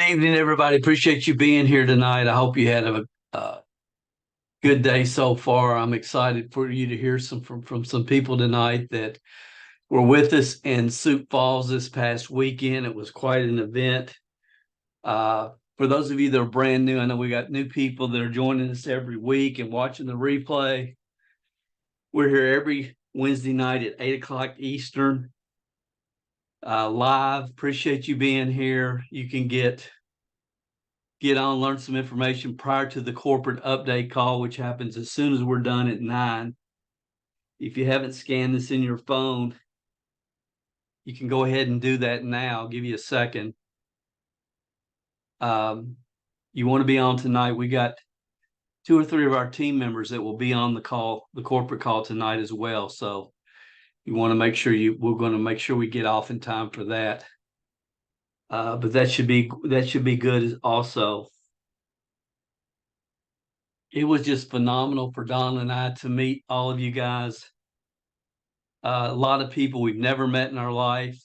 Evening, everybody. Appreciate you being here tonight. I hope you had a good day so far. I'm excited for you to hear from some people tonight that were with us in Sioux Falls this past weekend. It was quite an event. For those of you that are brand new, I know we got new people that are joining us every week and watching the replay. We're here every Wednesday night at 8 o'clock Eastern, live. Appreciate you being here. You can get on, learn some information prior to the corporate update call, which happens as soon as we're done at 9. If you haven't scanned this in your phone, you can go ahead and do that now. I'll give you a second. Um, you want to be on tonight. We got 2 or 3 of our team members that will be on the call, the corporate call tonight as well. So you want to make sure we're going to make sure we get off in time for that. But that should be good also. It was just phenomenal for Don and I to meet all of you guys. A lot of people we've never met in our life.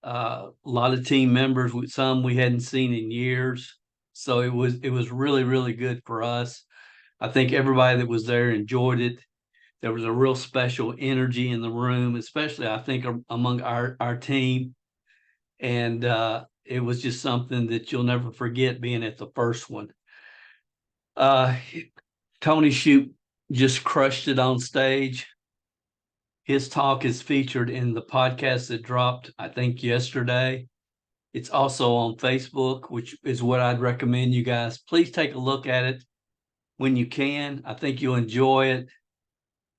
A lot of team members, with some we hadn't seen in years. So it was really, really good for us. I think everybody that was there enjoyed it. There was a real special energy in the room, especially I think among our team. And it was just something that you'll never forget being at the first one. Uh, Tony Shoup just crushed it on stage. His talk is featured in the podcast that dropped, I think, yesterday. It's also on Facebook, which is what I'd recommend you guys. Please take a look at it when you can. I think you'll enjoy it.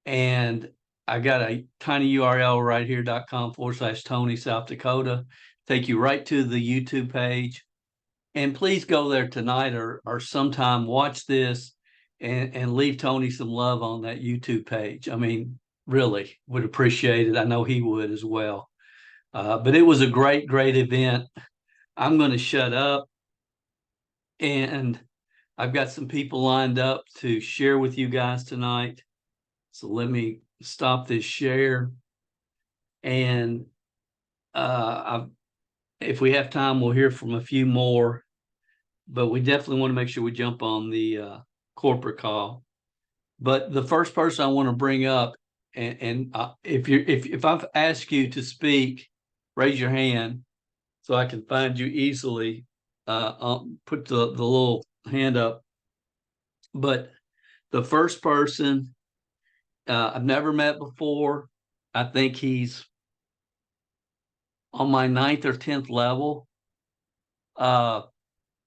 And I got a tiny URL right here.com/Tony, South Dakota. Take you right to the YouTube page. And please go there tonight or sometime, watch this and leave Tony some love on that YouTube page. I mean, really would appreciate it. I know he would as well. But it was a great, great event. I'm going to shut up, and I've got some people lined up to share with you guys tonight. So let me stop this share. And if we have time, we'll hear from a few more. But we definitely want to make sure we jump on the corporate call. But the first person I want to bring up, and if I've asked you to speak, raise your hand so I can find you easily. I'll put the little hand up. But the first person I've never met before. I think he's on my 9th or 10th level. Uh,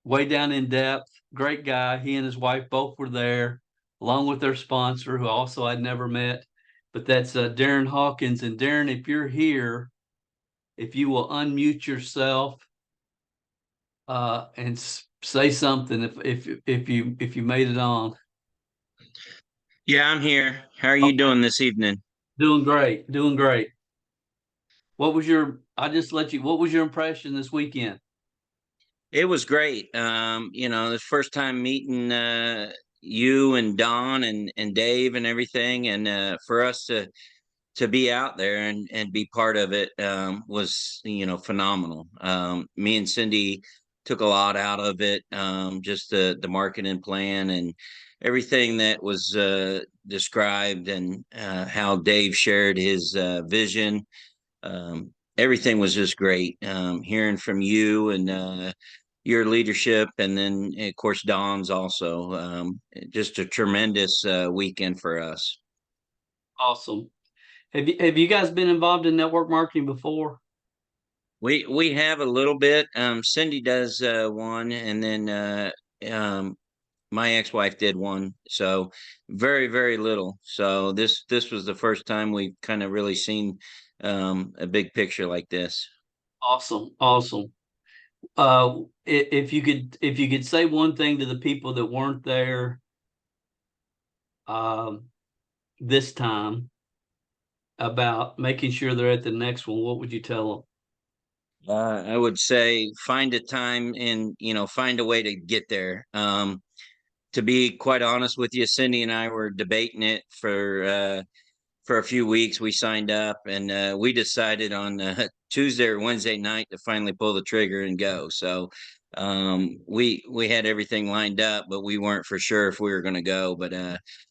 Way down in depth. Great guy. He and his wife both were there, along with their sponsor, who also I'd never met. But that's Darren Hawkins. And Darren, if you're here, if you will unmute yourself and say something, if you made it on. Yeah, I'm here. How are you Okay. doing this evening? Doing great, doing great. What was your impression this weekend? It was great. The first time meeting you and Don and Dave and everything, and for us to be out there and be part of it was phenomenal. Me and Cindy took a lot out of it, just the marketing plan and everything that was described, and how Dave shared his vision. Everything was just great. Hearing from you and your leadership, and then of course Don's also, just a tremendous weekend for us. Awesome. Have you guys been involved in network marketing before? We have a little bit. Cindy does one, and then my ex-wife did one. So very, very little. So this was the first time we've kind of really seen a big picture like this. Awesome, awesome. If you could say one thing to the people that weren't there um, this time about making sure they're at the next one, what would you tell them? I would say find a time and find a way to get there. To be quite honest with you, Cindy and I were debating it for a few weeks. We signed up, and we decided on Tuesday or Wednesday night to finally pull the trigger and go. So We had everything lined up, but we weren't for sure if we were going to go. But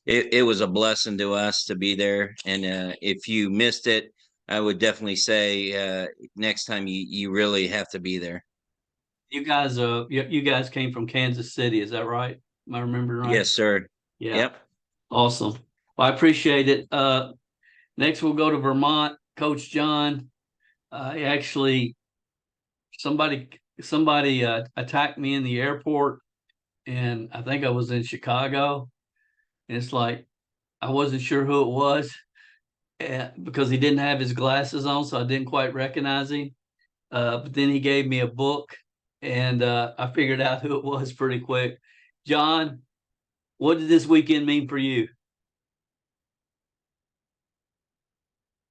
it was a blessing to us to be there. And if you missed it, I would definitely say next time you really have to be there. You guys came from Kansas City, is that right? Am I remembering right? Yes, sir. Yeah, Yep. awesome. Well, I appreciate it. Next we'll go to Vermont. Coach John, actually somebody attacked me in the airport, and I think I was in Chicago. And it's like I wasn't sure who it was, because he didn't have his glasses on, so I didn't quite recognize him. But then he gave me a book, and I figured out who it was pretty quick. John, what did this weekend mean for you,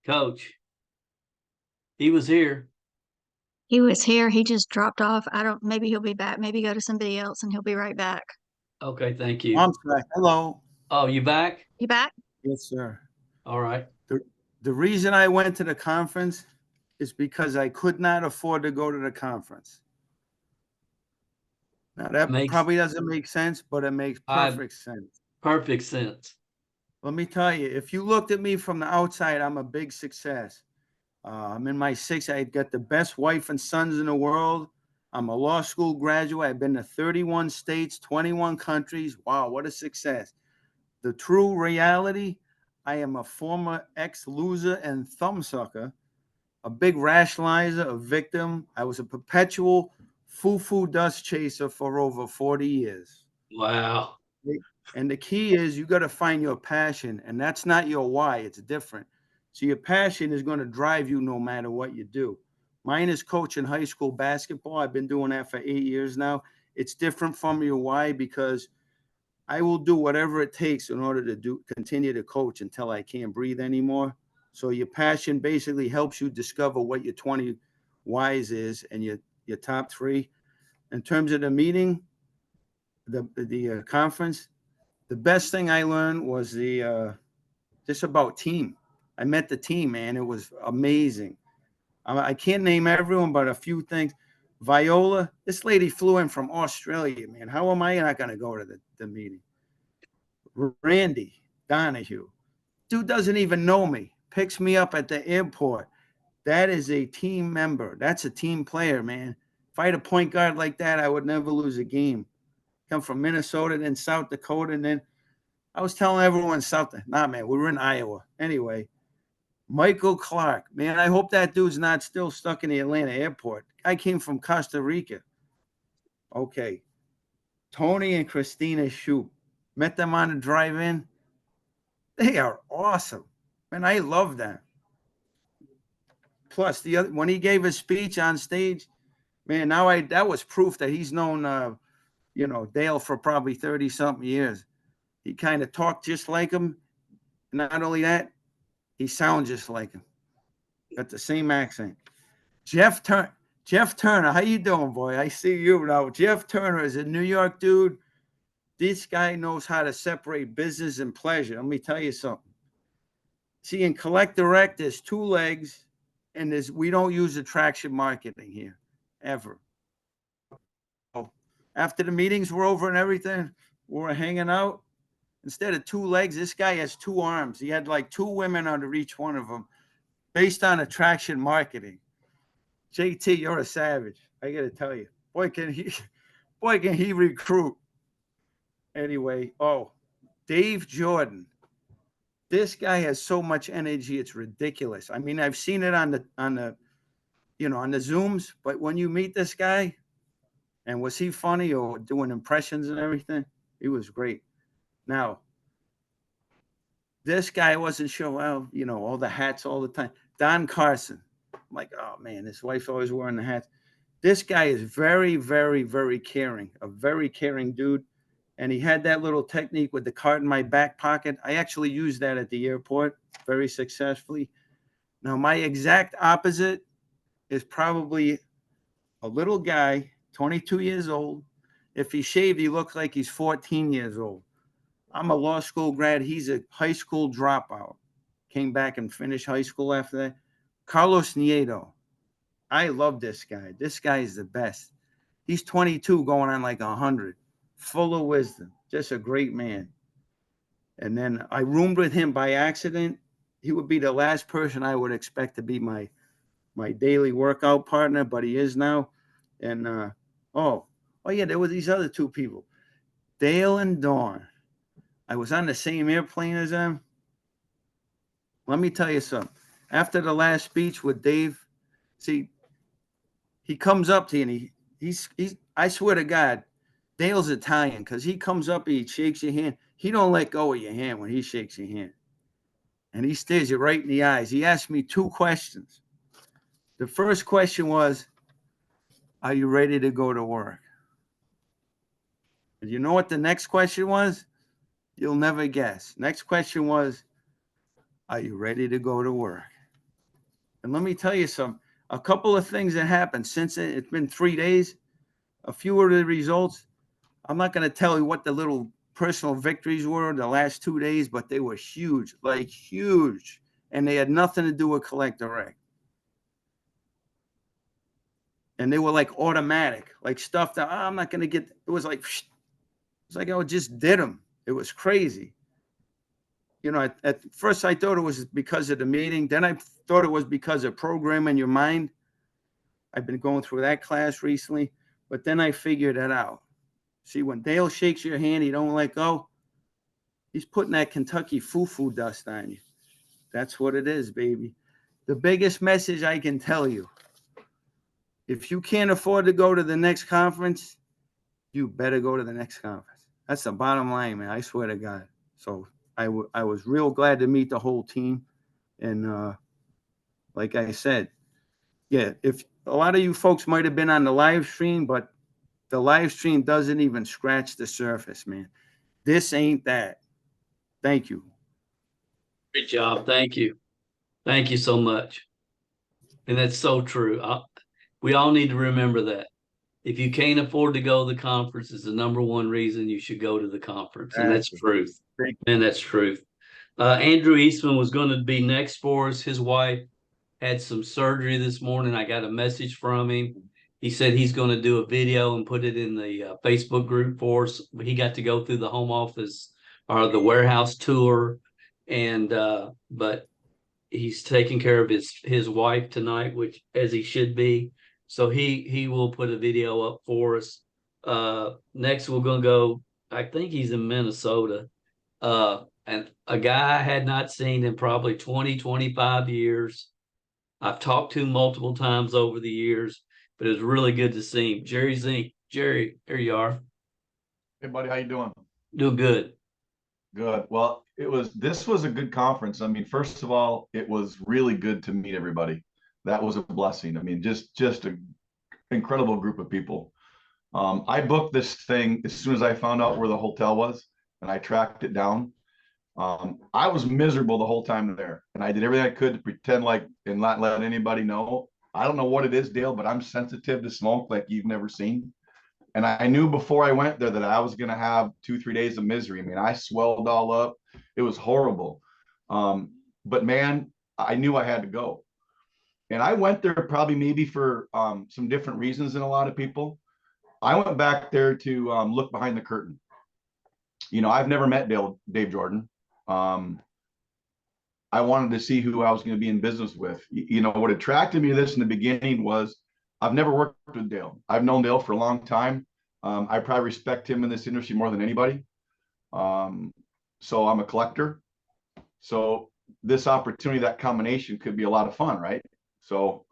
Coach? He was here. He was here. He just dropped off. I don't, maybe he'll be back. Maybe go to somebody else and he'll be right back. Okay, thank you. I'm sorry. Hello. Oh, you back? You back? Yes, sir. All right. The reason I went to the conference is because I could not afford to go to the conference. Now that probably doesn't make sense, but it makes perfect sense. Perfect sense. Let me tell you, if you looked at me from the outside, I'm a big success. I'm in my 60s. I got the best wife and sons in the world. I'm a law school graduate. I've been to 31 states, 21 countries. Wow, what a success. The true reality, I am a former ex-loser and thumbsucker, a big rationalizer, a victim. I was a perpetual foo-foo dust chaser for over 40 years. Wow. And the key is you got to find your passion, and that's not your why. It's different. So your passion is going to drive you no matter what you do. Mine is coaching high school basketball. I've been doing that for 8 years now. It's different from your why because I will do whatever it takes in order to continue to coach until I can't breathe anymore. So your passion basically helps you discover what your 20 whys is and your top three. In terms of the meeting, the conference, the best thing I learned was just about team. I met the team, man. It was amazing. I can't name everyone, but a few things. Viola, this lady flew in from Australia, man. How am I not going to go to the meeting? Randy Donahue, dude doesn't even know me, picks me up at the airport. That is a team member. That's a team player, man. If I had a point guard like that, I would never lose a game. Come from Minnesota, then South Dakota, and then I was telling everyone something. Nah, man, we were in Iowa. Anyway, Michael Clark, man, I hope that dude's not still stuck in the Atlanta airport. I came from Costa Rica. Okay. Tony and Christina Shoup. Met them on the drive-in. They are awesome. Man, I love them. Plus, when he gave his speech on stage, man, that was proof that he's known Dale for probably 30-something years. He kind of talked just like him. Not only that, he sounds just like him. Got the same accent. Jeff Turner, how you doing, boy? I see you now. Jeff Turner is a New York dude. This guy knows how to separate business and pleasure. Let me tell you something. See, in Collect Direct, there's two legs, and we don't use attraction marketing here, ever. After the meetings were over and everything, we were hanging out. Instead of two legs, this guy has two arms. He had like two women under each one of them based on attraction marketing. JT, you're a savage. I got to tell you. Boy, can he recruit. Anyway, Dave Jordan. This guy has so much energy, it's ridiculous. I mean, I've seen it on the Zooms, but when you meet this guy, and was he funny or doing impressions and everything? He was great. Now, this guy wasn't sure, well, all the hats all the time. Don Carson. I'm like, oh man, his wife's always wearing the hats. This guy is very, very, very caring, a very caring dude. And he had that little technique with the card in my back pocket. I actually used that at the airport very successfully. Now, my exact opposite is probably a little guy, 22 years old. If he shaved, he looks like he's 14 years old. I'm a law school grad. He's a high school dropout. Came back and finished high school after that. Carlos Nieto. I love this guy. This guy is the best. He's 22 going on like 100, full of wisdom, just a great man. And then I roomed with him by accident. He would be the last person I would expect to be my daily workout partner, but he is now. And oh yeah, there were these other two people, Dale and Dawn. I was on the same airplane as them. Let me tell you something. After the last speech with Dave, see, he comes up to you and he's I swear to God, Dale's Italian, because he comes up and he shakes your hand. He don't let go of your hand when he shakes your hand. And he stares you right in the eyes. He asked me two questions. The first question was, are you ready to go to work? And you know what the next question was? You'll never guess. Next question was, are you ready to go to work? And let me tell you a couple of things that happened since it's been 3 days. A few of the results, I'm not going to tell you what the little personal victories were the last 2 days, but they were huge, like huge. And they had nothing to do with Collect Direct. And they were like automatic, like stuff that I'm not going to get. It was like I just did them. It was crazy. You know, at first I thought it was because of the meeting. Then I thought it was because of programming your mind. I've been going through that class recently, but then I figured it out. See, when Dale shakes your hand, he don't let go. He's putting that Kentucky foo-foo dust on you. That's what it is, baby. The biggest message I can tell you, if you can't afford to go to the next conference, you better go to the next conference. That's the bottom line, man. I swear to God. So I was real glad to meet the whole team. And like I said, yeah, if a lot of you folks might have been on the live stream, but the live stream doesn't even scratch the surface, man. This ain't that. Thank you. Great job. Thank you. Thank you so much. And that's so true. We all need to remember that. If you can't afford to go to the conference, it's the number one reason you should go to the conference. And that's truth. And that's truth. Andrew Eastman was going to be next for us. His wife had some surgery this morning. I got a message from him. He said he's going to do a video and put it in the Facebook group for us. He got to go through the home office or the warehouse tour. And but he's taking care of his wife tonight, which as he should be. So he will put a video up for us. Next, we're going to go, I think he's in Minnesota. And a guy I had not seen in probably 20, 25 years. I've talked to him multiple times over the years, but it was really good to see him. Jerry Zink. Jerry, here you are. Hey buddy, how you doing? Doing good. Good. Well, this was a good conference. I mean, first of all, it was really good to meet everybody. That was a blessing. I mean, just an incredible group of people. I booked this thing as soon as I found out where the hotel was, and I tracked it down. I was miserable the whole time there, and I did everything I could to pretend like and not let anybody know. I don't know what it is, Dale, but I'm sensitive to smoke like you've never seen. And I knew before I went there that I was going to have 2-3 days of misery. I mean, I swelled all up. It was horrible. But man, I knew I had to go. And I went there probably maybe for some different reasons than a lot of people. I went back there to look behind the curtain. You know, I've never met Dave Jordan. I wanted to see who I was going to be in business with. You know, what attracted me to this in the beginning was I've never worked with Dale. I've known Dale for a long time. I probably respect him in this industry more than anybody. So I'm a collector. So this opportunity, that combination could be a lot of fun, right? So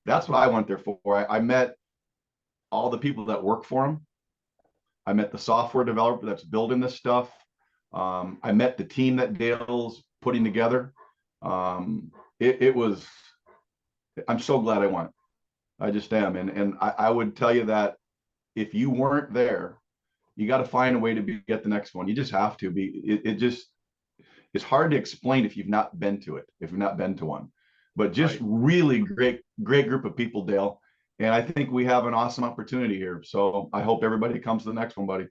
that's what I went there for. I met all the people that work for him. I met the software developer that's building this stuff. I met the team that Dale's putting together. It was, I'm so glad I went. I just am. And I would tell you that if you weren't there, you got to find a way to get the next one. You just have to be. It's hard to explain if you've not been to it, if you've not been to one. But just really great group of people, Dale. And I think we have an awesome opportunity here. So I hope everybody comes to the next one, buddy.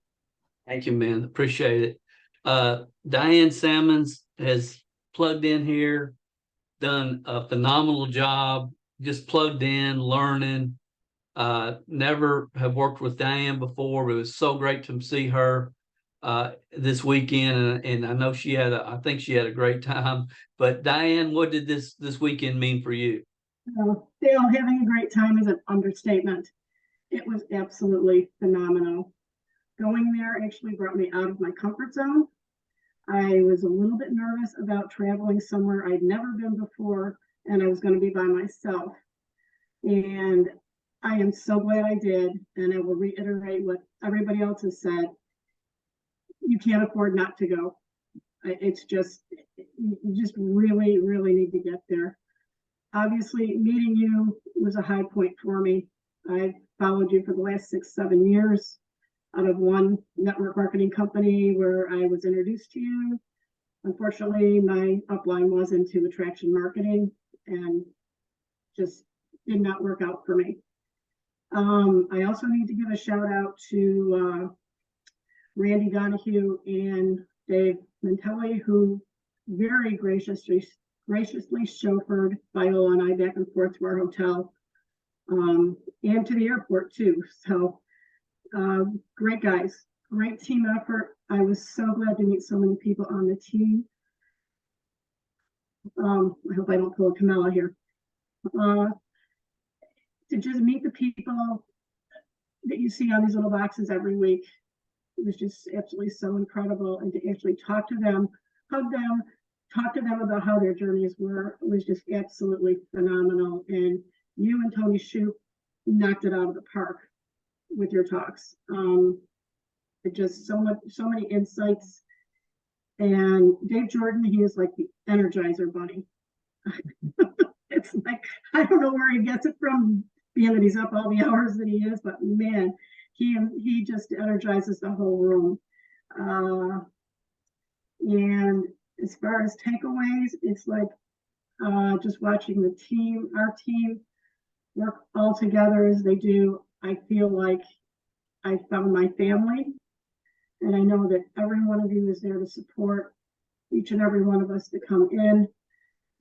Thank you, man. Appreciate it. Diane Salmons has plugged in here, done a phenomenal job, just plugged in, learning. Never have worked with Diane before, but it was so great to see her this weekend, and I know I think she had a great time. But Diane, what did this weekend mean for you? Dale, having a great time is an understatement. It was absolutely phenomenal. Going there actually brought me out of my comfort zone. I was a little bit nervous about traveling somewhere I'd never been before, and I was going to be by myself. And I am so glad I did. And I will reiterate what everybody else has said. You can't afford not to go. It's just, you just really, really need to get there. Obviously, meeting you was a high point for me. I've followed you for the last 6-7 years out of one network marketing company where I was introduced to you. Unfortunately, my upline was into attraction marketing and just did not work out for me. I also need to give a shout out to Randy Donahue and Dave Mantelli, who very graciously chauffeured Viola and I back and forth to our hotel, and to the airport too. So great guys, great team effort. I was so glad to meet so many people on the team. I hope I don't pull a Camilla here. To just meet the people that you see on these little boxes every week, it was just absolutely so incredible. And to actually talk to them, hug them, talk to them about how their journeys were, was just absolutely phenomenal. And you and Tony Shoup knocked it out of the park with your talks. It just so many insights. And Dave Jordan, he is like the Energizer Bunny. It's like, I don't know where he gets it from, being that he's up all the hours that he is, but man, he just energizes the whole room. And as far as takeaways, it's like just watching our team work all together as they do. I feel like I found my family, and I know that every one of you is there to support each and every one of us to come in,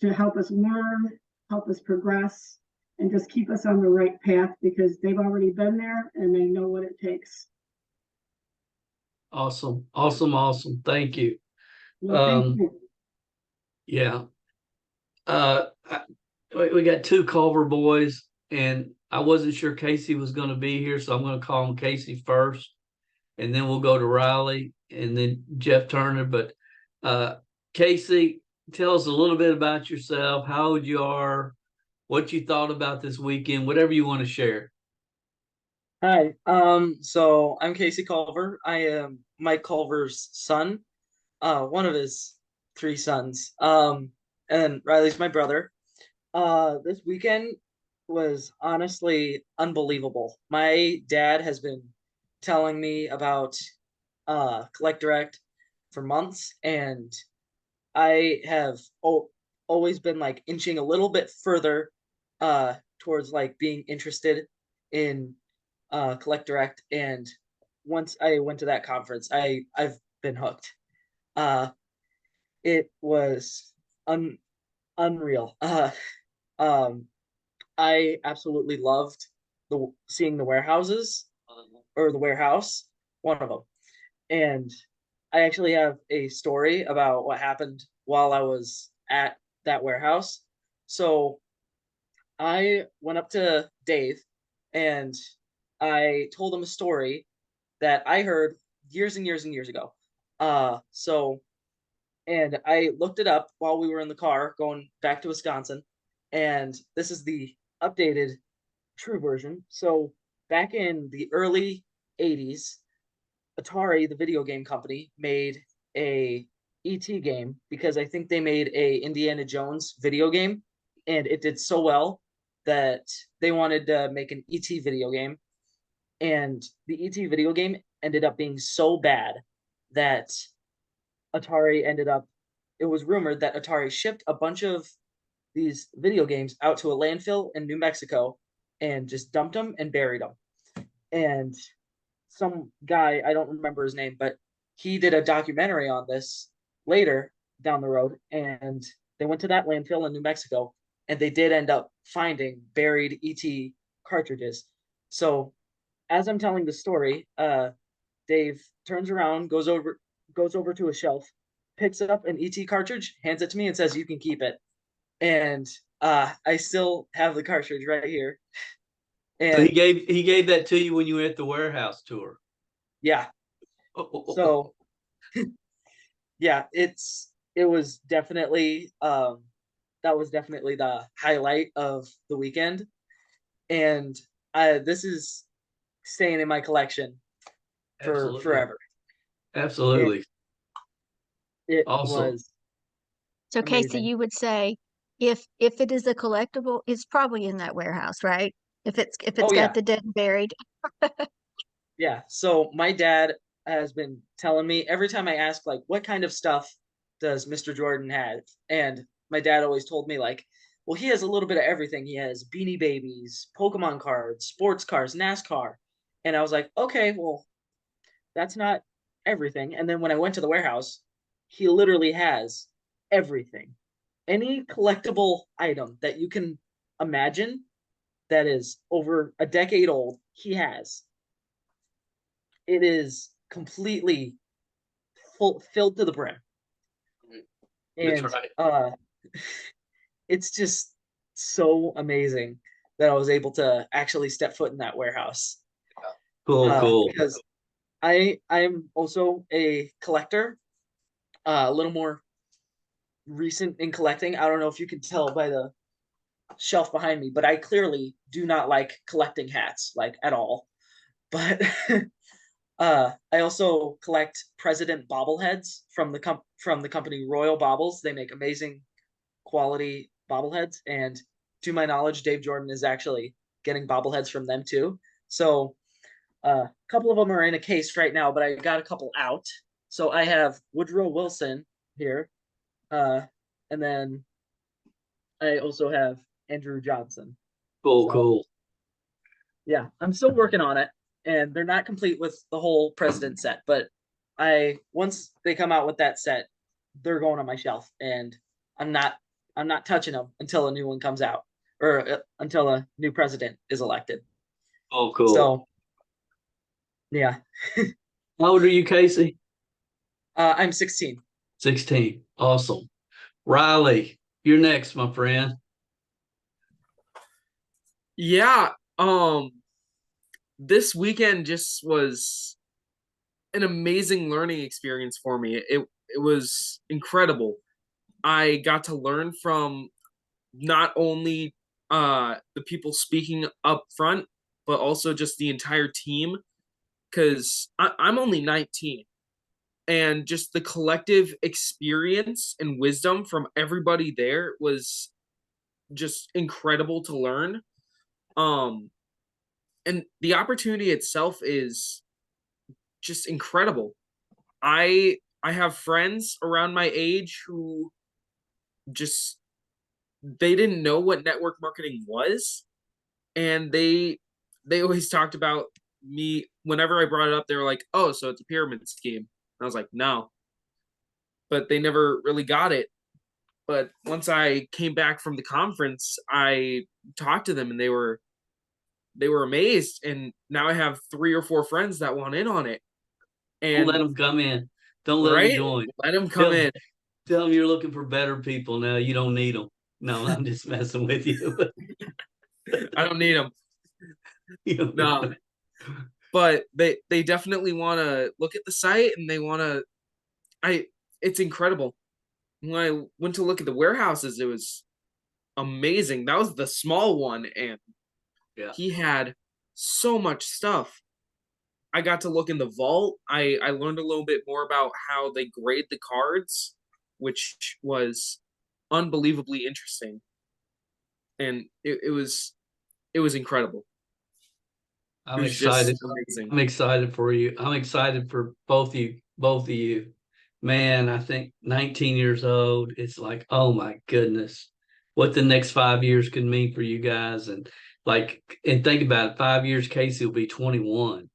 to help us learn, help us progress, and just keep us on the right path, because they've already been there and they know what it takes. Awesome. Thank you. Well, thank you. Yeah. We got 2 Culver boys, and I wasn't sure Casey was going to be here, so I'm going to call him Casey first, and then we'll go to Riley and then Jeff Turner. But Casey, tell us a little bit about yourself, how old you are, what you thought about this weekend, whatever you want to share. Hi, so I'm Casey Culver. I am Mike Culver's son, one of his 3 sons. And Riley's my brother. This weekend was honestly unbelievable. My dad has been telling me about Collect Direct for months, and I have always been like inching a little bit further towards like being interested in Collect Direct. And once I went to that conference, I've been hooked. It was unreal. I absolutely loved seeing the warehouses, or the warehouse, one of them. And I actually have a story about what happened while I was at that warehouse. So I went up to Dave and I told him a story that I heard years and years and years ago. And I looked it up while we were in the car going back to Wisconsin, and this is the updated true version. So back in the early 80s, Atari, the video game company, made a ET game, because I think they made a Indiana Jones video game, and it did so well that they wanted to make an ET video game. And the ET video game ended up being so bad that it was rumored that Atari shipped a bunch of these video games out to a landfill in New Mexico and just dumped them and buried them. And some guy, I don't remember his name, but he did a documentary on this later down the road, and they went to that landfill in New Mexico, and they did end up finding buried ET cartridges. So as I'm telling the story, Dave turns around, goes over to a shelf, picks up an ET cartridge, hands it to me, and says, "You can keep it." And I still have the cartridge right here. So And he gave that to you when you were at the warehouse tour. yeah, so yeah, it was definitely that was definitely the highlight of the weekend. And this is staying in my collection for Absolutely. forever. Absolutely. It Awesome. was So Casey, amazing. you would say if it is a collectible, it's probably in that warehouse, right? If it's Oh, got yeah. the dead and buried. Yeah. So my dad has been telling me every time I ask, like, what kind of stuff does Mr. Jordan have? And my dad always told me, like, well, he has a little bit of everything. He has Beanie Babies, Pokemon cards, sports cars, NASCAR. And I was like, okay, well, that's not everything. And then when I went to the warehouse, he literally has everything. Any collectible item that you can imagine that is over a decade old, he has. It is completely filled to the brim. That's And right. it's just so amazing that I was able to actually step foot in that warehouse. Cool. Because I'm also a collector, a little more recent in collecting. I don't know if you can tell by the shelf behind me, but I clearly do not like collecting hats, like, at all. But I also collect president bobbleheads from the company Royal Baubles. They make amazing quality bobbleheads, and to my knowledge, Dave Jordan is actually getting bobbleheads from them too. So a couple of them are in a case right now, but I got a couple out. So I have Woodrow Wilson here, and then I also have Andrew Johnson. So, Cool. yeah, I'm still working on it, and they're not complete with the whole president set, but once they come out with that set, they're going on my shelf, and I'm not touching them until a new one comes out, or until a new president is elected. Oh, cool. So, yeah. How old are you, Casey? I'm 16. 16. Awesome. Riley, you're next, my friend. Yeah, this weekend just was an amazing learning experience for me. It was incredible. I got to learn from not only the people speaking up front, but also just the entire team. Because I'm only 19, and just the collective experience and wisdom from everybody there was just incredible to learn. And the opportunity itself is just incredible. I have friends around my age who just they didn't know what network marketing was, and they always talked about me whenever I brought it up. They were like, "Oh, so it's a pyramid scheme." And I was like, "No," but they never really got it. But once I came back from the conference, I talked to them, and they were amazed. And now I have 3 or 4 friends that want in on it. Don't let And them come in. Don't let them right, join. let them come in. Tell them you're looking for better people now. You don't need them. No, I'm just messing with you. I don't need them. You know. No, but they definitely want to look at the site, and they want to. It's incredible. When I went to look at the warehouses, it was amazing. That was the small one, and Yeah. he had so much stuff. I got to look in the vault. I learned a little bit more about how they grade the cards, which was unbelievably interesting. And it was incredible. I'm It was excited. just amazing. I'm excited for you. I'm excited for both of you. Man, I think 19 years old, it's like, oh my goodness, what the next 5 years could mean for you guys. And think about it, 5 years, Casey will be 21.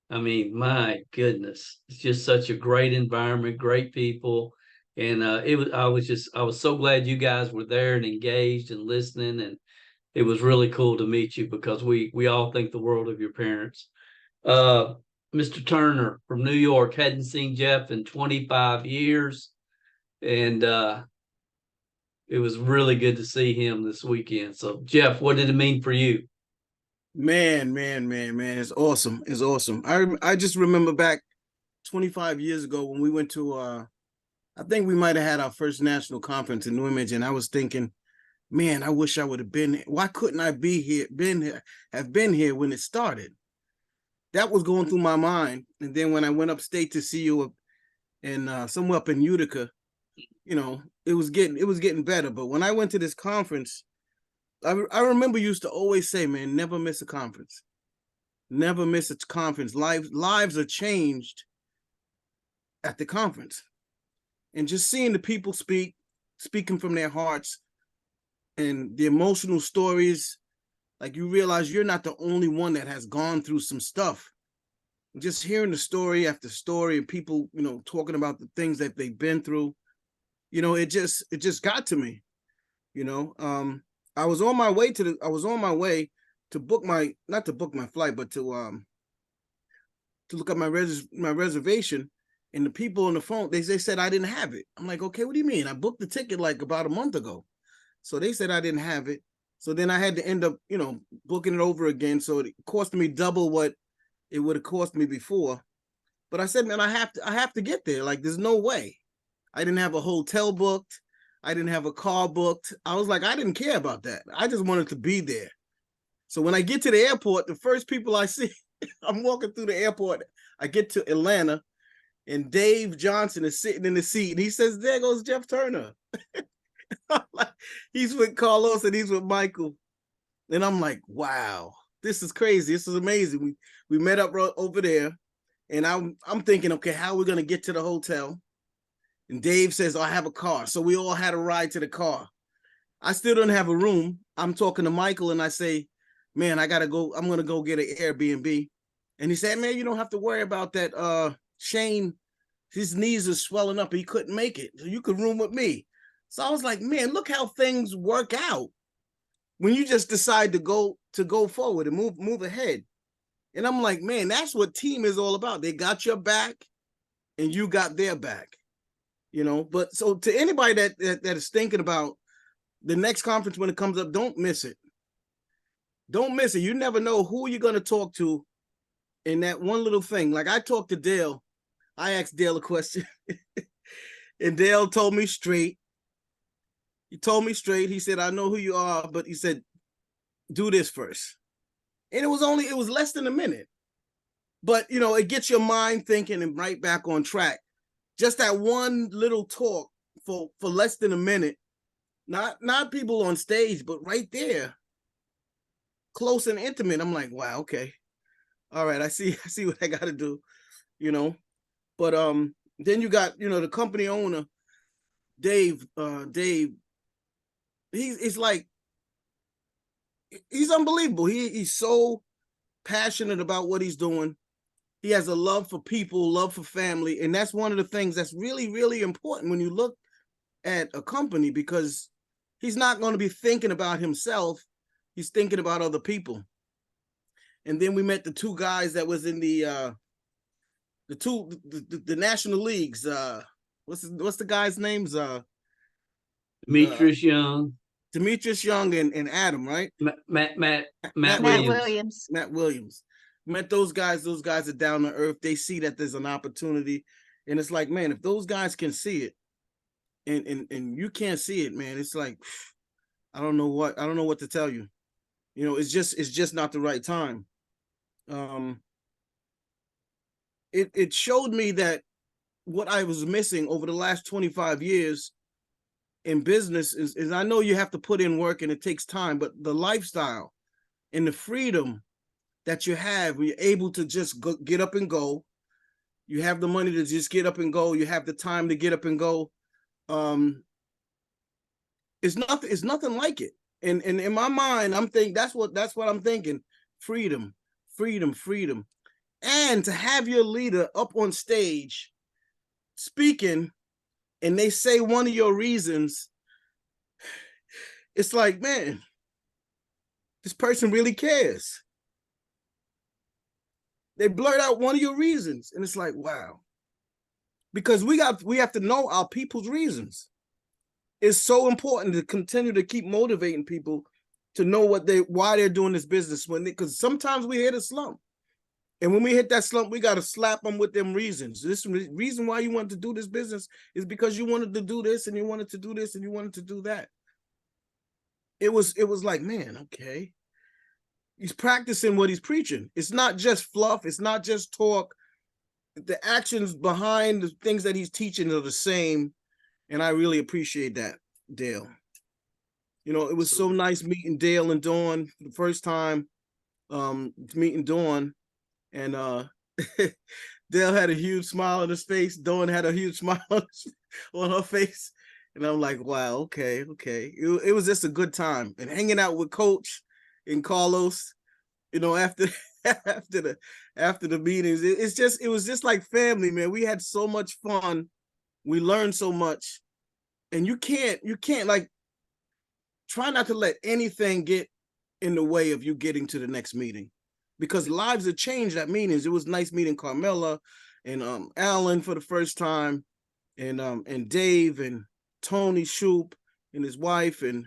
I mean, my goodness, it's just such a great environment, great people. And I was so glad you guys were there and engaged and listening. it was really cool to meet you because we all think the world of your parents. Mr. Turner from New York, hadn't seen Jeff in 25 years, and it was really good to see him this weekend. So, Jeff, what did it mean for you? Man, it's awesome. It's awesome. I just remember back 25 years ago when we went to I think we might have had our first national conference in New Image, and I was thinking, man, I wish I would have been here. Why couldn't I have been here when it started? That was going through my mind. And then when I went upstate to see you and somewhere up in Utica, you know, it was getting better. But when I went to this conference, I remember you used to always say, man, never miss a conference. Never miss a conference. Lives are changed at the conference. And just seeing the people speaking from their hearts and the emotional stories, like you realize you're not the only one that has gone through some stuff. Just hearing the story after story and people, you know, talking about the things that they've been through, you know, it just got to me, you know. I was on my way to book not to book my flight, but to look at my reservation. And the people on the phone, they said I didn't have it. I'm like, okay, what do you mean? I booked the ticket like about a month ago. So they said I didn't have it. So then I had to end up, you know, booking it over again. So it cost me double what it would have cost me before. But I said, man, I have to get there. Like, there's no way. I didn't have a hotel booked. I didn't have a car booked. I was like, I didn't care about that. I just wanted to be there. So when I get to the airport, the first people I see, I'm walking through the airport. I get to Atlanta. And Dave Johnson is sitting in the seat. And he says, there goes Jeff Turner. He's with Carlos and he's with Michael. And I'm like, wow, this is crazy. This is amazing. We met up over there. And I'm thinking, okay, how are we going to get to the hotel? And Dave says, I have a car. So we all had a ride to the car. I still don't have a room. I'm talking to Michael and I say, man, I got to go. I'm going to go get an Airbnb. And he said, man, you don't have to worry about that. Shane, his knees are swelling up. He couldn't make it. So you could room with me. So I was like, man, look how things work out when you just decide to go forward and move ahead. And I'm like, man, that's what team is all about. They got your back and you got their back, you know. But so to anybody that is thinking about the next conference when it comes up, don't miss it. Don't miss it. You never know who you're going to talk to in that one little thing. Like I talked to Dale. I asked Dale a question and Dale told me straight. He told me straight. He said, I know who you are, but he said, do this first. And it was less than a minute. But, you know, it gets your mind thinking and right back on track. Just that one little talk for less than a minute, not people on stage, but right there, close and intimate. I'm like, wow, okay. All right, I see what I got to do, you know. But then you got, you know, the company owner, Dave, he's like, he's unbelievable. He's so passionate about what he's doing. He has a love for people, love for family. And that's one of the things that's really, really important when you look at a company, because he's not going to be thinking about himself. He's thinking about other people. And then we met the two guys that was in the national leagues. What's the guy's names? Demetrius Young. Demetrius Young and Adam, right? Matt Williams. Matt Williams. Met those guys. Those guys are down to earth. They see that there's an opportunity. And it's like, man, if those guys can see it and you can't see it, man, it's like, I don't know what to tell you. You know, it's just not the right time. It showed me that what I was missing over the last 25 years in business is I know you have to put in work and it takes time, but the lifestyle and the freedom that you have when you're able to just get up and go, you have the money to just get up and go, you have the time to get up and go. It's nothing like it. And in my mind, I'm thinking that's what I'm thinking. Freedom. And to have your leader up on stage speaking and they say one of your reasons, it's like, man, this person really cares. They blurt out one of your reasons, and it's like, wow. Because we have to know our people's reasons. It's so important to continue to keep motivating people to know why they're doing this business, because sometimes we hit a slump. And when we hit that slump, we got to slap them with them reasons. This reason why you want to do this business is because you wanted to do this, and you wanted to do this, and you wanted to do that. It was like, man, okay. He's practicing what he's preaching. It's not just fluff. It's not just talk. The actions behind the things that he's teaching are the same. And I really appreciate that, Dale. You know, it was so nice meeting Dale and Dawn for the first time, meeting Dawn. And Dale had a huge smile on his face. Dawn had a huge smile on her face. And I'm like, wow, okay. It was just a good time. And hanging out with Coach and Carlos, you know, after the meetings, it was just like family, man. We had so much fun. We learned so much. And you can't like, try not to let anything get in the way of you getting to the next meeting, because lives have changed at meetings. It was nice meeting Carmela and Alan for the first time, and Dave and Tony Shoup and his wife, and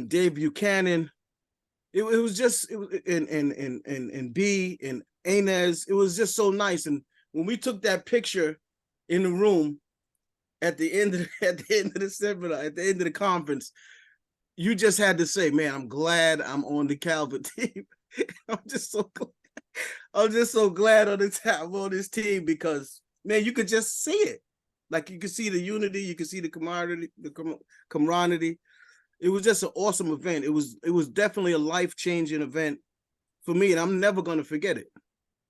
Dave Buchanan. It was just, and B and Inez. It was just so nice. And when we took that picture in the room at the end of the seminar, at the end of the conference, you just had to say, man, I'm glad I'm on the Calvert team. I'm just so glad I'm on this team, because, man, you could just see it. Like, you could see the unity, you could see the camaraderie. It was just an awesome event. It was definitely a life-changing event for me, and I'm never going to forget it,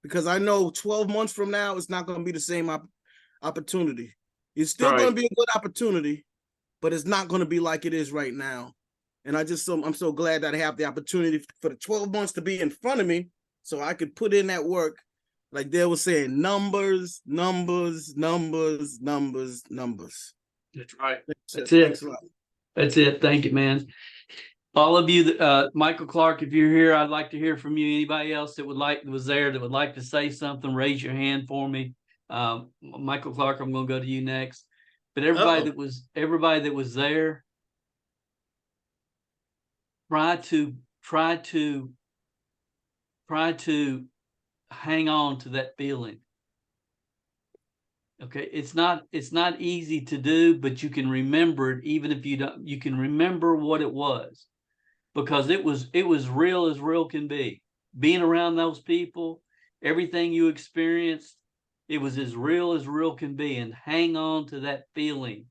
because I know 12 months from now, it's not going to be the same opportunity. It's still going to be a good opportunity, but it's not going to be like it is right now. And I'm so glad that I have the opportunity for the 12 months to be in front of me, so I could put in that work. Like they were saying, numbers. That's right. That's it. That's it. Thank you, man. All of you, Michael Clark, if you're here, I'd like to hear from you. Anybody else that would like to say something, raise your hand for me. Michael Clark, I'm going to go to you next. But everybody that was there, try to hang on to that feeling. Okay, it's not easy to do, but you can remember it. Even if you don't, you can remember what it was, because it was real as real can be. Being around those people, everything you experienced, it was as real can be. And hang on to that feeling,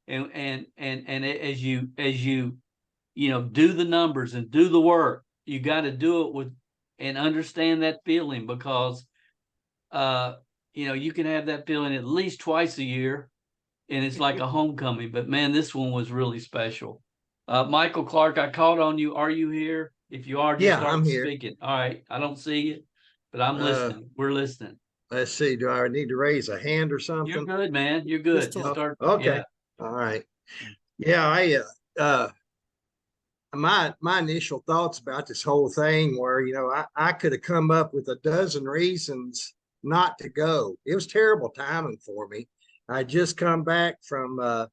and as you do the numbers and do the work, you got to do it with and understand that feeling, because you can have that feeling at least twice a year, and it's like a homecoming. But man, this one was really special. Michael Clark, I called on you. Are you here? If you are, just start speaking. All right. I don't see you, but I'm listening. We're listening. Let's see. Do I need to raise a hand or something? You're good, man. You're good. Just start. Okay. Yeah. All right. Yeah. My initial thoughts about this whole thing were, I could have come up with a dozen reasons not to go. It was terrible timing for me. I just come back from the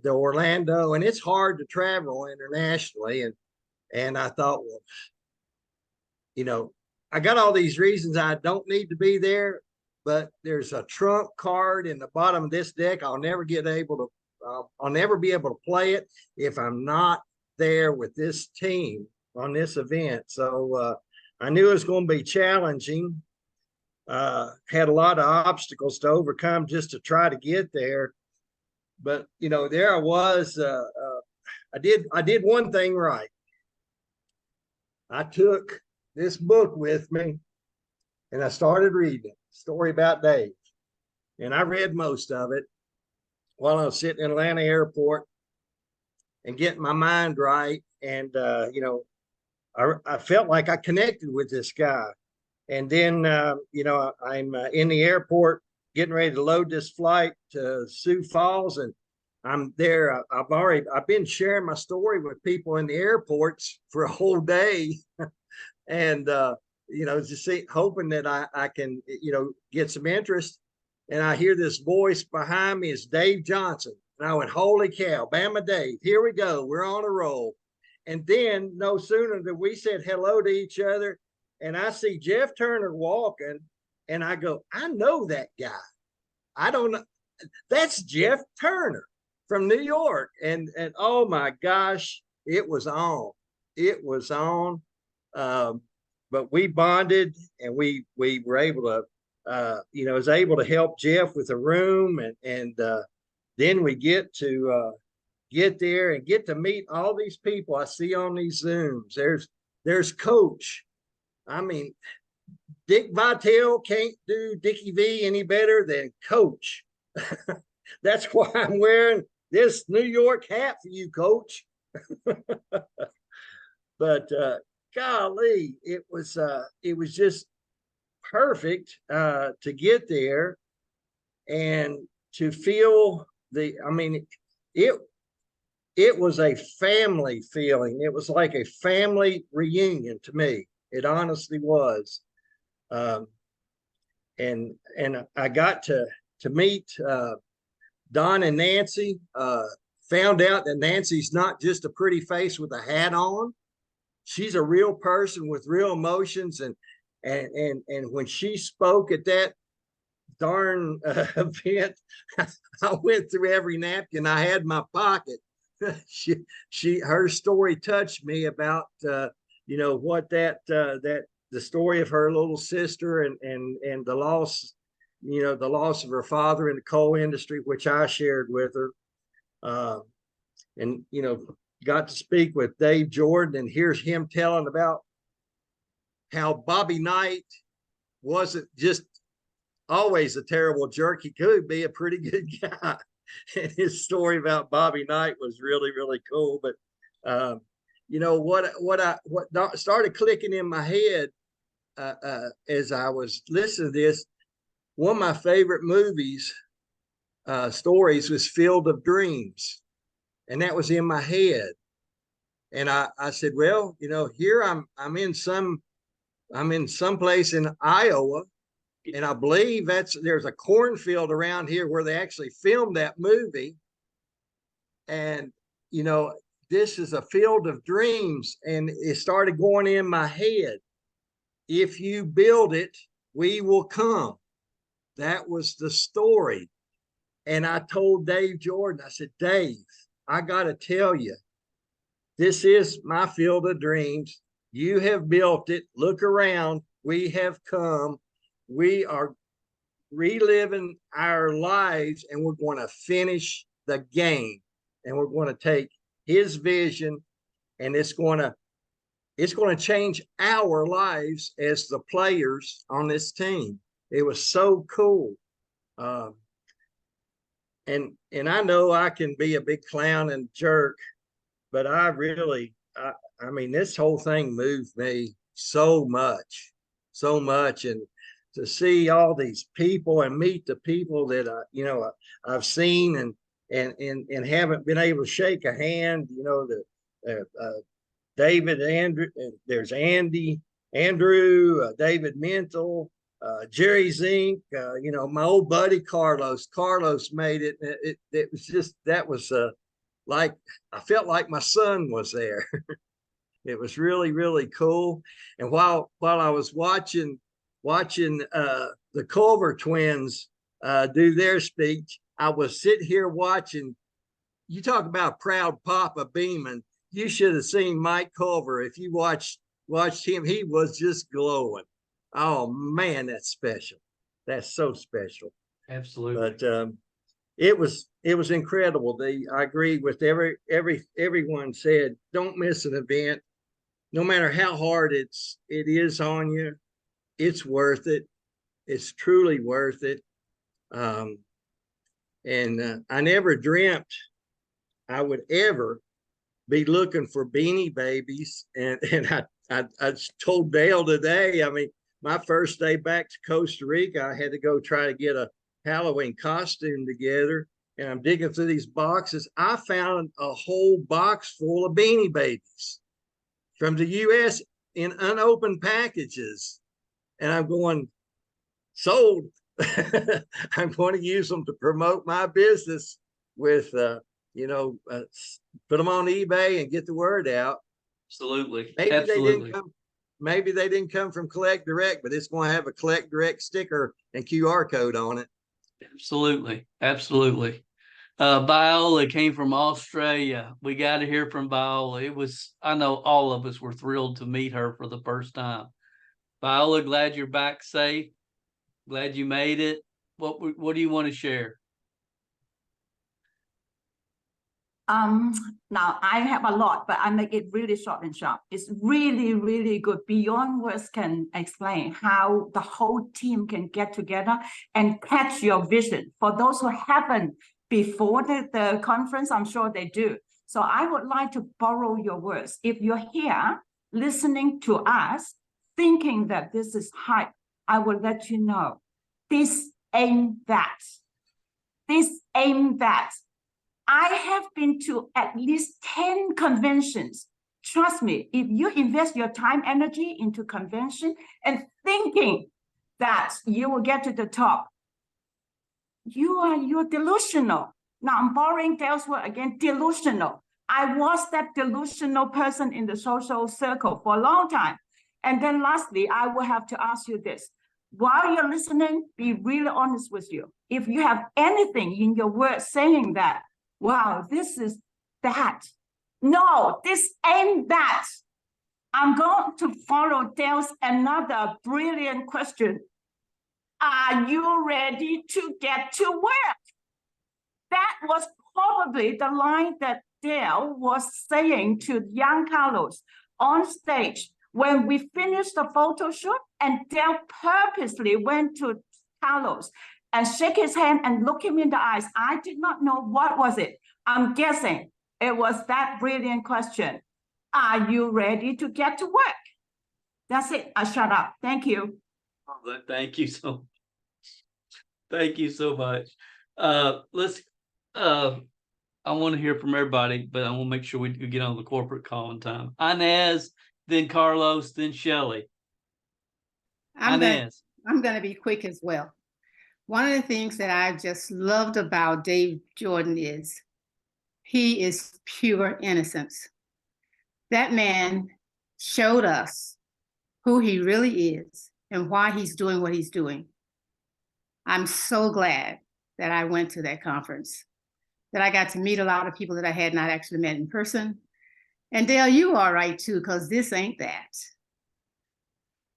Orlando, and it's hard to travel internationally. And I thought, well, I got all these reasons I don't need to be there, but there's a trump card in the bottom of this deck. I'll never be able to play it if I'm not there with this team on this event. So I knew it was going to be challenging. Had a lot of obstacles to overcome just to try to get there. But there I was. I did one thing right. I took this book with me, and I started reading a story about Dave. And I read most of it while I was sitting in Atlanta airport and getting my mind right. And, I felt like I connected with this guy. And then, I'm in the airport getting ready to load this flight to Sioux Falls. And I'm there. I've been sharing my story with people in the airports for a whole day. And, just hoping that I can, get some interest. And I hear this voice behind me. It's Dave Johnson. And I went, holy cow, Bama Dave, here we go. We're on a roll. And then no sooner than we said hello to each other, and I see Jeff Turner walking, and I go, I know that guy. I don't know. That's Jeff Turner from New York. And oh my gosh, it was on. It was on. But we bonded, and we were able to, was able to help Jeff with a room, and then we get to get there and get to meet all these people I see on these Zooms. There's Coach. I mean, Dick Vitale can't do Dickie V any better than Coach. That's why I'm wearing this New York hat for you, Coach. But golly, it was just perfect to get there and to feel it was a family feeling. It was like a family reunion to me. It honestly was. And I got to meet Don and Nancy. Found out that Nancy's not just a pretty face with a hat on. She's a real person with real emotions. And when she spoke at that darn event, I went through every napkin I had in my pocket. Her story touched me about what the story of her little sister and the loss, the loss of her father in the coal industry, which I shared with her, and got to speak with Dave Jordan, and here's him telling about how Bobby Knight wasn't just always a terrible jerk. He could be a pretty good guy. And his story about Bobby Knight was really, really cool. But what started clicking in my head as I was listening to this, one of my favorite movies stories was Field of Dreams, and that was in my head. And I said, well, here I'm in some place in Iowa. And I believe there's a cornfield around here where they actually filmed that movie. And, this is a field of dreams. And it started going in my head. If you build it, we will come. That was the story. And I told Dave Jordan, I said, Dave, I got to tell you, this is my field of dreams. You have built it. Look around. We have come. We are reliving our lives, and we're going to finish the game, and we're going to take his vision, and it's going to change our lives as the players on this team. It was so cool. And I know I can be a big clown and jerk, but I mean, this whole thing moved me so much. And to see all these people and meet the people that I've seen and haven't been able to shake a hand. David, Andrew, there's Andy, Andrew, David Mental, Jerry Zink, my old buddy Carlos. Carlos made it. It was just, that was like, I felt like my son was there. It was really, really cool. And while I was watching the Culver twins do their speech, I was sitting here watching. You talk about proud Papa beaming. You should have seen Mike Culver. If you watched him, he was just glowing. Oh man, that's special. That's so special. Absolutely. But it was incredible. I agree with everyone said. Don't miss an event, no matter how hard it is on you. It's worth it. It's truly worth it. And I never dreamt I would ever be looking for Beanie Babies. And I told Dale today, I mean, my first day back to Costa Rica, I had to go try to get a Halloween costume together. and I'm digging through these boxes. I found a whole box full of Beanie Babies from the US in unopened packages. And I'm going, sold. I'm going to use them to promote my business with, put them on eBay and get the word out. Absolutely. Maybe Absolutely. maybe they didn't come from Collect Direct, but it's going to have a Collect Direct sticker and QR code on it. Absolutely. Absolutely. Viola came from Australia. We got to hear from Viola. I know all of us were thrilled to meet her for the first time. Viola, glad you're back safe. Glad you made it. What do you want to share? Now I have a lot, but I make it really short and sharp. It's really, really good. Beyond words can explain how the whole team can get together and catch your vision. For those who haven't before the conference, I'm sure they do. So I would like to borrow your words. If you're here listening to us, thinking that this is hype, I will let you know. This ain't that. This ain't that. I have been to at least 10 conventions. Trust me, if you invest your time, energy into convention and thinking that you will get to the top, you're delusional. Now I'm borrowing Dale's word again, delusional. I was that delusional person in the social circle for a long time. And then lastly, I will have to ask you this. While you're listening, be really honest with you. If you have anything in your words saying that, wow, this is that. No, this ain't that. I'm going to follow Dale's another brilliant question. Are you ready to get to work? That was probably the line that Dale was saying to young Carlos on stage when we finished the photo shoot, and Dale purposely went to Carlos and shake his hand and look him in the eyes. I did not know what was it. I'm guessing it was that brilliant question. Are you ready to get to work? That's it. I shut up. Thank you. Thank you so much. I want to hear from everybody, but I want to make sure we get on the corporate call in time. Inez, then Carlos, then Shelley. I'm going to be quick as well. One of the things that I just loved about Dave Jordan is he is pure innocence. That man showed us who he really is and why he's doing what he's doing. I'm so glad that I went to that conference, that I got to meet a lot of people that I had not actually met in person. And Dale, you are right too, because this ain't that.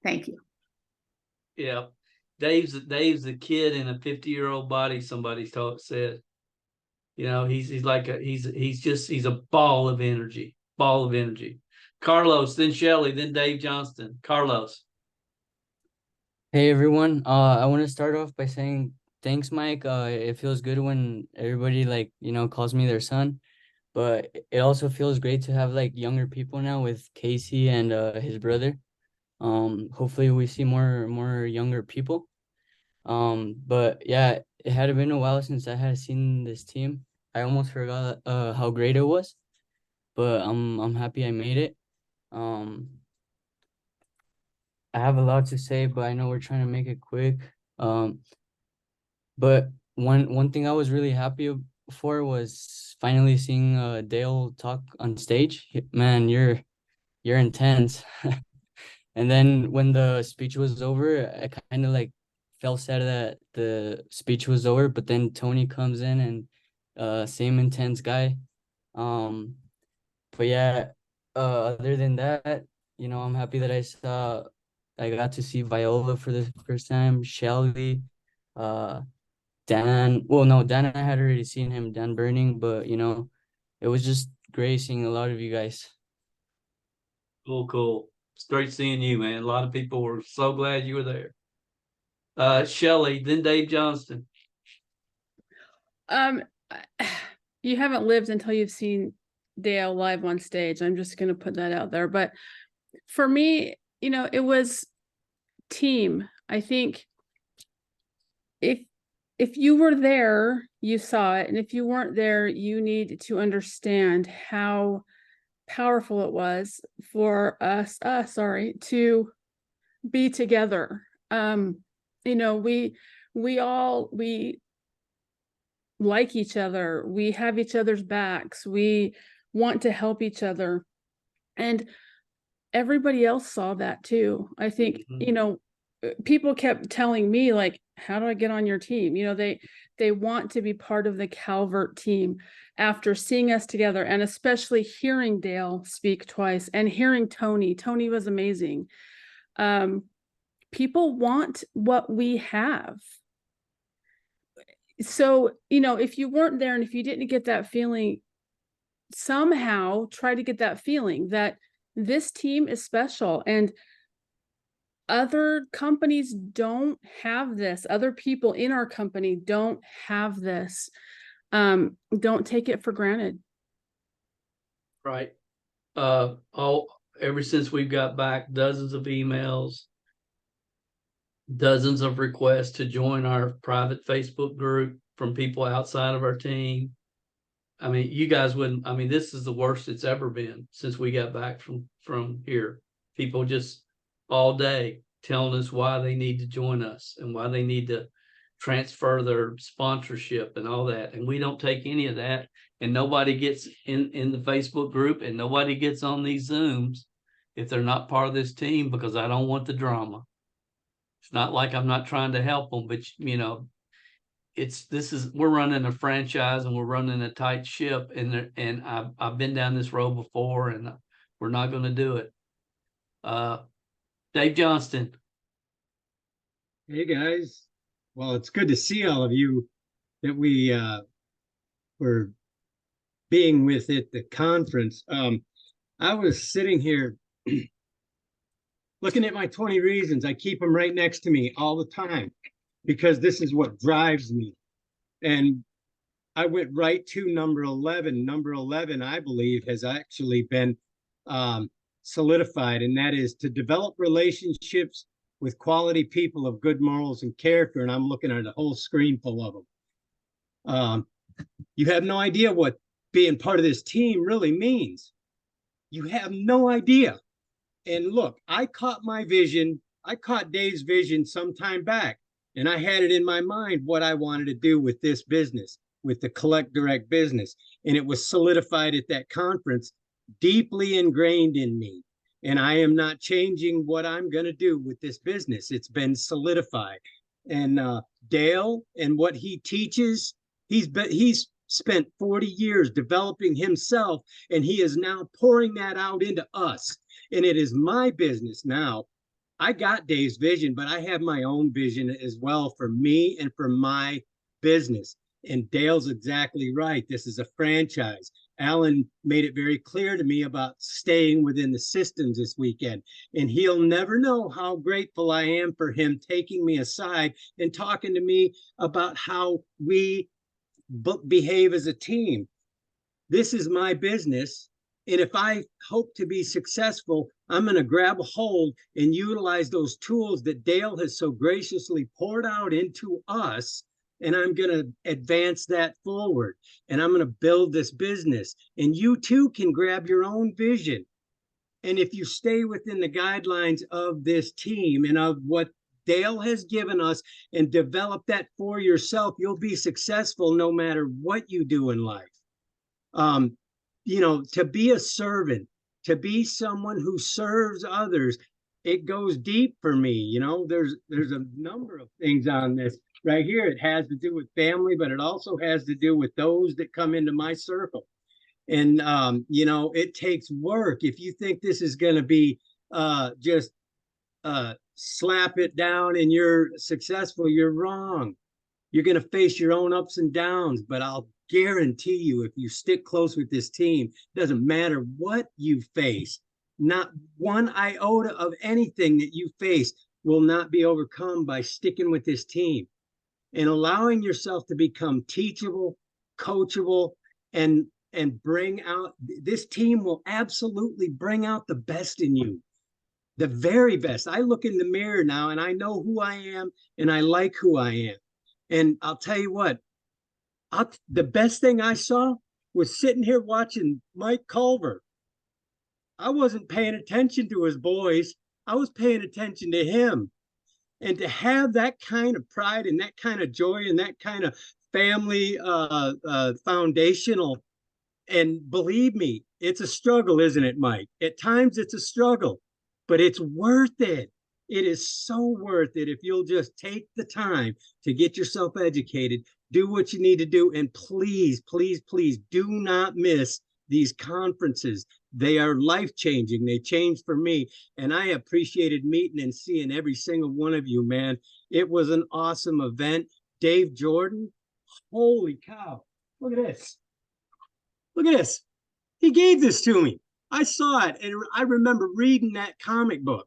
Thank you. Yeah. Dave's a kid in a 50-year-old body, somebody said. You know, he's a ball of energy. Carlos, then Shelley, then Dave Johnston. Carlos. Hey everyone. I want to start off by saying thanks, Mike. It feels good when everybody calls me their son, but it also feels great to have younger people now with Casey and his brother. Hopefully we see more younger people. But yeah, it had been a while since I had seen this team. I almost forgot how great it was, but I'm happy I made it. I have a lot to say, but I know we're trying to make it quick. But one thing I was really happy for was finally seeing Dale talk on stage. Man, you're intense. And then when the speech was over, I kind of felt sad that the speech was over, but then Tony comes in and same intense guy. But yeah, other than that, I'm happy that I got to see Viola for the first time, Shelly, Dan. Well, no, Dan, I had already seen him, Dan Burning, but it was just great seeing a lot of you guys. Cool. It's great seeing you, man. A lot of people were so glad you were there. Shelley, then Dave Johnston. You haven't lived until you've seen Dale live on stage. I'm just going to put that out there. But for me, it was team. I think if if you were there, you saw it. And if you weren't there, you need to understand how powerful it was for us, to be together. You know, we like each other. We have each other's backs. We want to help each other. And everybody else saw that too. I think, you know, people kept telling me, like, how do I get on your team? You know, they want to be part of the Calvert team after seeing us together, and especially hearing Dale speak twice and hearing Tony. Tony was amazing. People want what we have. So, you know, if you weren't there and if you didn't get that feeling, somehow try to get that feeling that this team is special, and other companies don't have this. Other people in our company don't have this. Don't take it for granted. Right. Ever since we've got back, dozens of emails, dozens of requests to join our private Facebook group from people outside of our team. I mean, you guys wouldn't, I mean, this is the worst it's ever been since we got back from here. People just all day telling us why they need to join us and why they need to transfer their sponsorship and all that. And we don't take any of that. And nobody gets in the Facebook group, and nobody gets on these Zooms if they're not part of this team, because I don't want the drama. It's not like I'm not trying to help them, but you know, we're running a franchise and we're running a tight ship, and I've been down this road before, and we're not going to do it. Dave Johnston. Hey guys. Well, it's good to see all of you that we were being with at the conference. I was sitting here looking at my 20 reasons. I keep them right next to me all the time, because this is what drives me. And I went right to number 11. Number 11, I believe, has actually been solidified, and that is to develop relationships with quality people of good morals and character. And I'm looking at a whole screen full of them. You have no idea what being part of this team really means. You have no idea. And look, I caught my vision. I caught Dave's vision some time back, and I had it in my mind what I wanted to do with this business, with the Collect Direct business. And it was solidified at that conference, deeply ingrained in me. And I am not changing what I'm going to do with this business. It's been solidified. And Dale and what he teaches, he's spent 40 years developing himself, and he is now pouring that out into us. And it is my business now. I got Dave's vision, but I have my own vision as well for me and for my business. And Dale's exactly right. This is a franchise. Alan made it very clear to me about staying within the systems this weekend. And he'll never know how grateful I am for him taking me aside and talking to me about how we behave as a team. This is my business. And if I hope to be successful, I'm going to grab a hold and utilize those tools that Dale has so graciously poured out into us. And I'm going to advance that forward. And I'm going to build this business. And you too can grab your own vision. And if you stay within the guidelines of this team and of what Dale has given us and develop that for yourself, you'll be successful no matter what you do in life. You know, to be a servant, to be someone who serves others, it goes deep for me. You know, there's a number of things on this right here. It has to do with family, but it also has to do with those that come into my circle. And, you know, it takes work. If you think this is going to be just slap it down and you're successful, you're wrong. You're going to face your own ups and downs, but I'll guarantee you, if you stick close with this team, it doesn't matter what you face, not one iota of anything that you face will not be overcome by sticking with this team and allowing yourself to become teachable, coachable, and bring out, this team will absolutely bring out the best in you, the very best. I look in the mirror now and I know who I am and I like who I am. And I'll tell you what, the best thing I saw was sitting here watching Mike Culver. I wasn't paying attention to his boys. I was paying attention to him. And to have that kind of pride and that kind of joy and that kind of family foundational, and believe me, it's a struggle, isn't it, Mike? At times it's a struggle, but it's worth it. It is so worth it if you'll just take the time to get yourself educated, do what you need to do, and please, please, please do not miss these conferences. They are life-changing. They changed for me, and I appreciated meeting and seeing every single one of you, man. It was an awesome event. Dave Jordan, holy cow. Look at this. Look at this. He gave this to me. I saw it, and I remember reading that comic book,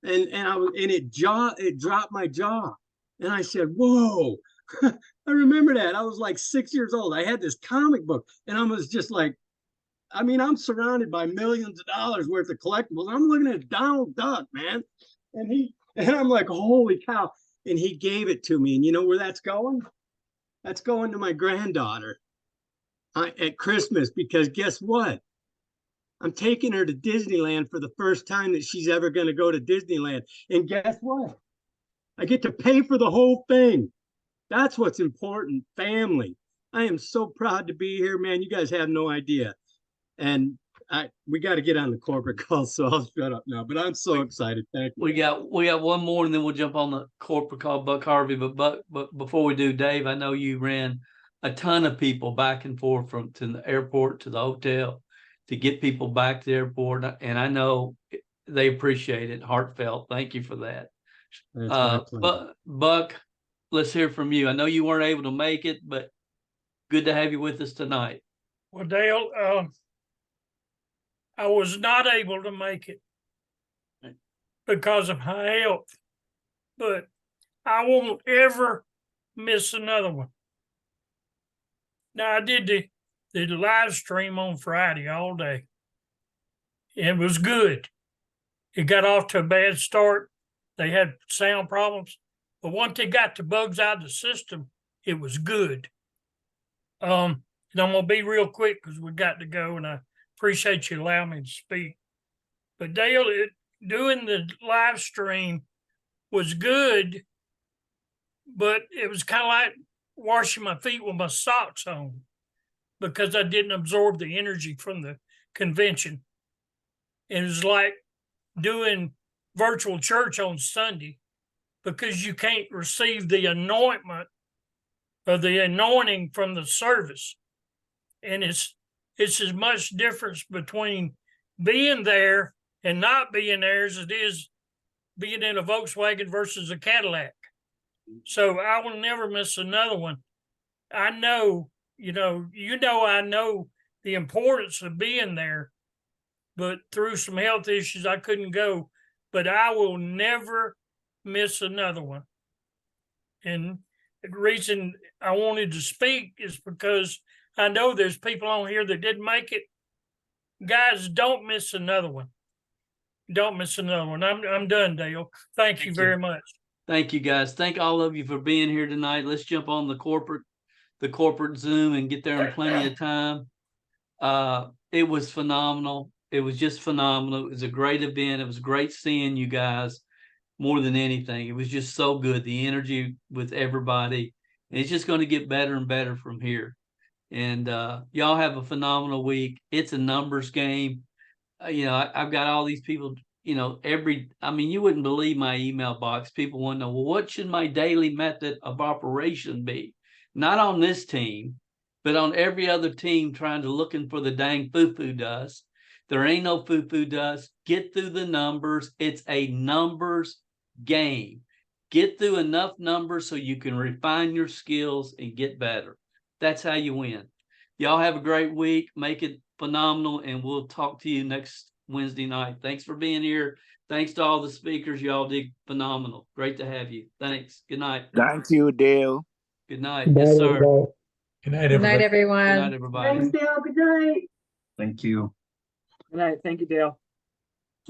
and it dropped my jaw. And I said, whoa. I remember that. I was like 6 years old. I had this comic book, and I was just like, I mean, I'm surrounded by millions of dollars worth of collectibles. I'm looking at Donald Duck, man. And I'm like, holy cow. And he gave it to me. And you know where that's going? That's going to my granddaughter at Christmas, because guess what? I'm taking her to Disneyland for the first time that she's ever going to go to Disneyland. And guess what? I get to pay for the whole thing. That's what's important, family. I am so proud to be here, man. You guys have no idea. And we got to get on the corporate call, so I'll shut up now. But I'm so excited. Thank you. We got one more, and then we'll jump on the corporate call, Buck Harvey. But before we do, Dave, I know you ran a ton of people back and forth to the airport to the hotel to get people back to the airport, and I know they appreciate it. Heartfelt. Thank you for that. But Buck, let's hear from you. I know you weren't able to make it, but good to have you with us tonight. Well, Dale, I was not able to make it because of my health, but I won't ever miss another one. Now, I did the live stream on Friday all day. It was good. It got off to a bad start. They had sound problems, but once they got the bugs out of the system, it was good. And I'm gonna be real quick because we got to go, and I appreciate you allowing me to speak. But Dale, doing the live stream was good, but it was kind of like washing my feet with my socks on because I didn't absorb the energy from the convention. It was like doing virtual church on Sunday because you can't receive the anointment or the anointing from the service. And it's as much difference between being there and not being there as it is being in a Volkswagen versus a Cadillac. So I will never miss another one. I know, I know the importance of being there, but through some health issues, I couldn't go. But I will never miss another one. And the reason I wanted to speak is because I know there's people on here that didn't make it. Guys, don't miss another one. Don't miss another one. I'm done, Dale. Thank you very much. Thank you, guys. Thank all of you for being here tonight. Let's jump on the corporate Zoom and get there in plenty of time. It was phenomenal. It was just phenomenal. It was a great event. It was great seeing you guys more than anything. It was just so good. The energy with everybody. And it's just going to get better and better from here. And y'all have a phenomenal week. It's a numbers game. I've got all these people, you wouldn't believe my email box. People want to know, well, what should my daily method of operation be? Not on this team, but on every other team looking for the dang foo-foo dust. There ain't no foo-foo dust. Get through the numbers. It's a numbers game. Get through enough numbers so you can refine your skills and get better. That's how you win. Y'all have a great week. Make it phenomenal, and we'll talk to you next Wednesday night. Thanks for being here. Thanks to all the speakers. Y'all did phenomenal. Great to have you. Thanks. Good night. Thank you, Dale. Good night. Yes, sir. Good night, everybody. Good night, everybody. Thanks, Dale. Good night. Thank you. Good night. Thank you, Dale.